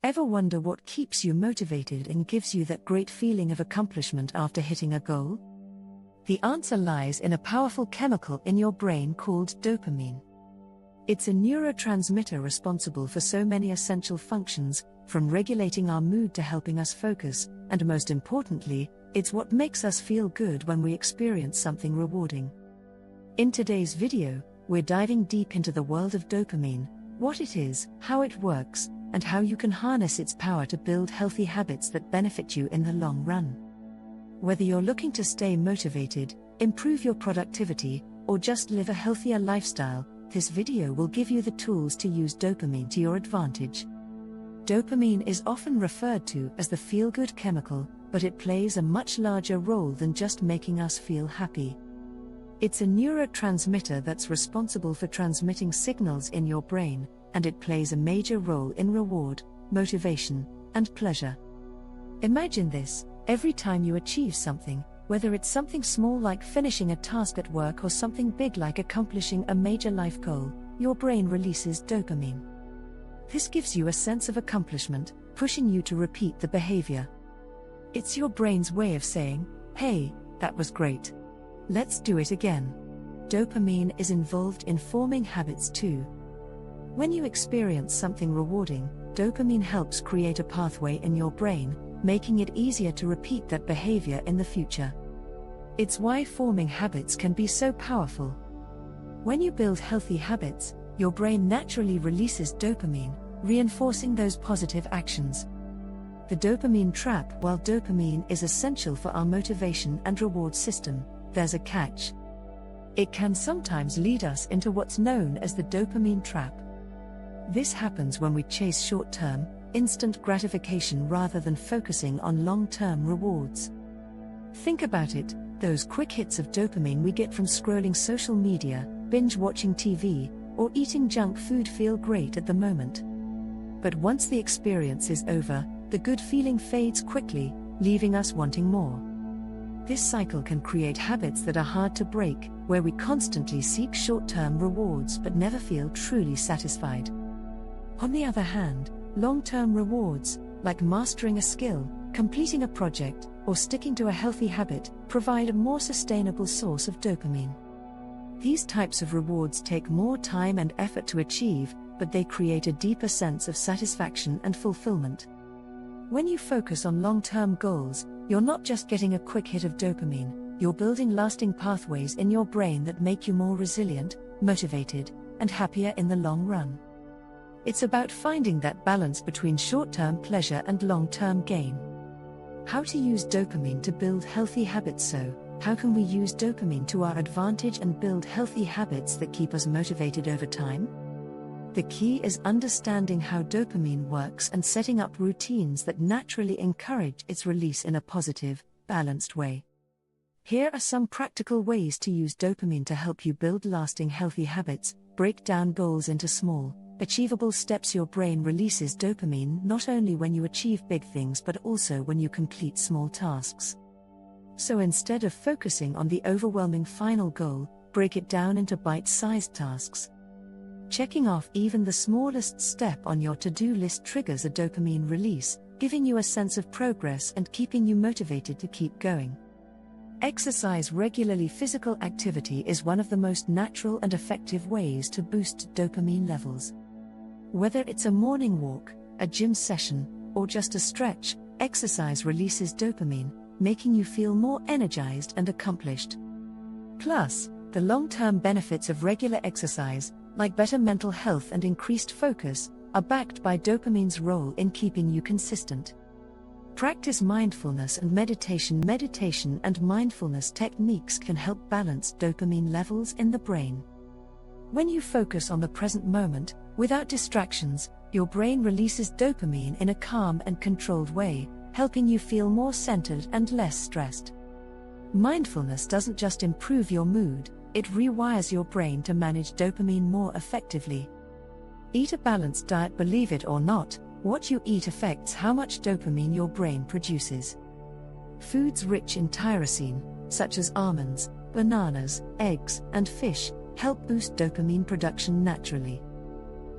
Ever wonder what keeps you motivated and gives you that great feeling of accomplishment after hitting a goal? The answer lies in a powerful chemical in your brain called dopamine. It's a neurotransmitter responsible for so many essential functions, from regulating our mood to helping us focus, and most importantly, it's what makes us feel good when we experience something rewarding. In today's video, we're diving deep into the world of dopamine, what it is, how it works, and how you can harness its power to build healthy habits that benefit you in the long run. Whether you're looking to stay motivated, improve your productivity, or just live a healthier lifestyle, this video will give you the tools to use dopamine to your advantage. Dopamine is often referred to as the feel-good chemical, but it plays a much larger role than just making us feel happy. It's a neurotransmitter that's responsible for transmitting signals in your brain, and it plays a major role in reward, motivation, and pleasure. Imagine this: every time you achieve something, whether it's something small like finishing a task at work or something big like accomplishing a major life goal, your brain releases dopamine. This gives you a sense of accomplishment, pushing you to repeat the behavior. It's your brain's way of saying, "Hey, that was great. Let's do it again." Dopamine is involved in forming habits too. When you experience something rewarding, dopamine helps create a pathway in your brain, making it easier to repeat that behavior in the future. It's why forming habits can be so powerful. When you build healthy habits, your brain naturally releases dopamine, reinforcing those positive actions. The dopamine trap: while dopamine is essential for our motivation and reward system, there's a catch. It can sometimes lead us into what's known as the dopamine trap. This happens when we chase short-term, instant gratification rather than focusing on long-term rewards. Think about it: those quick hits of dopamine we get from scrolling social media, binge-watching TV, or eating junk food feel great at the moment. But once the experience is over, the good feeling fades quickly, leaving us wanting more. This cycle can create habits that are hard to break, where we constantly seek short-term rewards but never feel truly satisfied. On the other hand, long-term rewards, like mastering a skill, completing a project, or sticking to a healthy habit, provide a more sustainable source of dopamine. These types of rewards take more time and effort to achieve, but they create a deeper sense of satisfaction and fulfillment. When you focus on long-term goals, you're not just getting a quick hit of dopamine, you're building lasting pathways in your brain that make you more resilient, motivated, and happier in the long run. It's about finding that balance between short-term pleasure and long-term gain. How to use dopamine to build healthy habits. So, how can we use dopamine to our advantage and build healthy habits that keep us motivated over time? The key is understanding how dopamine works and setting up routines that naturally encourage its release in a positive, balanced way. Here are some practical ways to use dopamine to help you build lasting healthy habits. Break down goals into small, achievable steps. Your brain releases dopamine not only when you achieve big things but also when you complete small tasks. So instead of focusing on the overwhelming final goal, break it down into bite-sized tasks. Checking off even the smallest step on your to-do list triggers a dopamine release, giving you a sense of progress and keeping you motivated to keep going. Exercise regularly. Physical activity is one of the most natural and effective ways to boost dopamine levels. Whether it's a morning walk, a gym session, or just a stretch, exercise releases dopamine, making you feel more energized and accomplished. Plus, the long-term benefits of regular exercise, like better mental health and increased focus, are backed by dopamine's role in keeping you consistent. Practice mindfulness and meditation. Meditation and mindfulness techniques can help balance dopamine levels in the brain. When you focus on the present moment, without distractions, your brain releases dopamine in a calm and controlled way, helping you feel more centered and less stressed. Mindfulness doesn't just improve your mood, it rewires your brain to manage dopamine more effectively. Eat a balanced diet. Believe it or not, what you eat affects how much dopamine your brain produces. Foods rich in tyrosine, such as almonds, bananas, eggs, and fish, help boost dopamine production naturally.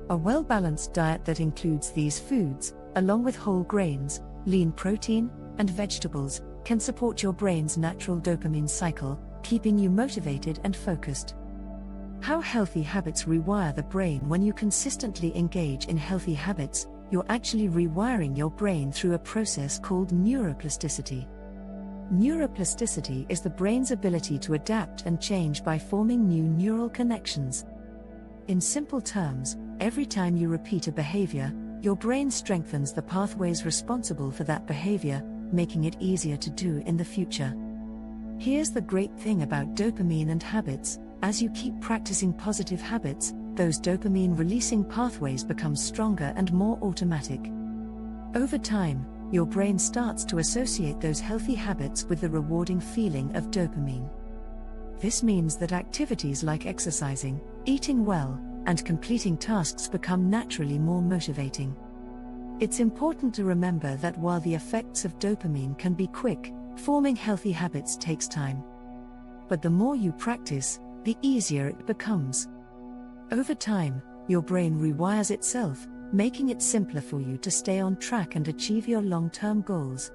A well-balanced diet that includes these foods, along with whole grains, lean protein, and vegetables, can support your brain's natural dopamine cycle, keeping you motivated and focused. How healthy habits rewire the brain. When you consistently engage in healthy habits, you're actually rewiring your brain through a process called neuroplasticity. Neuroplasticity is the brain's ability to adapt and change by forming new neural connections. In simple terms, every time you repeat a behavior, your brain strengthens the pathways responsible for that behavior, making it easier to do in the future. Here's the great thing about dopamine and habits: as you keep practicing positive habits, those dopamine-releasing pathways become stronger and more automatic. Over time, your brain starts to associate those healthy habits with the rewarding feeling of dopamine. This means that activities like exercising, eating well, and completing tasks become naturally more motivating. It's important to remember that while the effects of dopamine can be quick, forming healthy habits takes time. But the more you practice, the easier it becomes. Over time, your brain rewires itself, making it simpler for you to stay on track and achieve your long-term goals.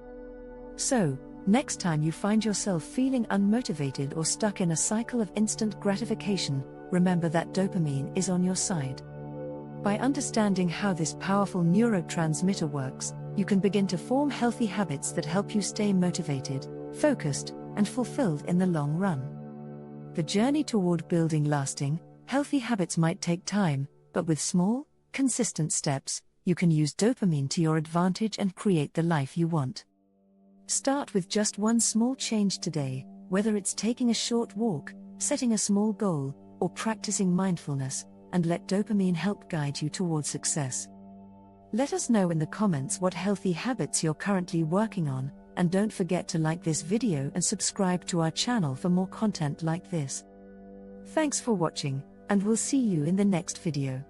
So, next time you find yourself feeling unmotivated or stuck in a cycle of instant gratification, remember that dopamine is on your side. By understanding how this powerful neurotransmitter works, you can begin to form healthy habits that help you stay motivated, focused, and fulfilled in the long run. The journey toward building lasting, healthy habits might take time, but with small, consistent steps, you can use dopamine to your advantage and create the life you want. Start with just one small change today, whether it's taking a short walk, setting a small goal, or practicing mindfulness, and let dopamine help guide you towards success. Let us know in the comments what healthy habits you're currently working on, and don't forget to like this video and subscribe to our channel for more content like this. Thanks for watching, and we'll see you in the next video.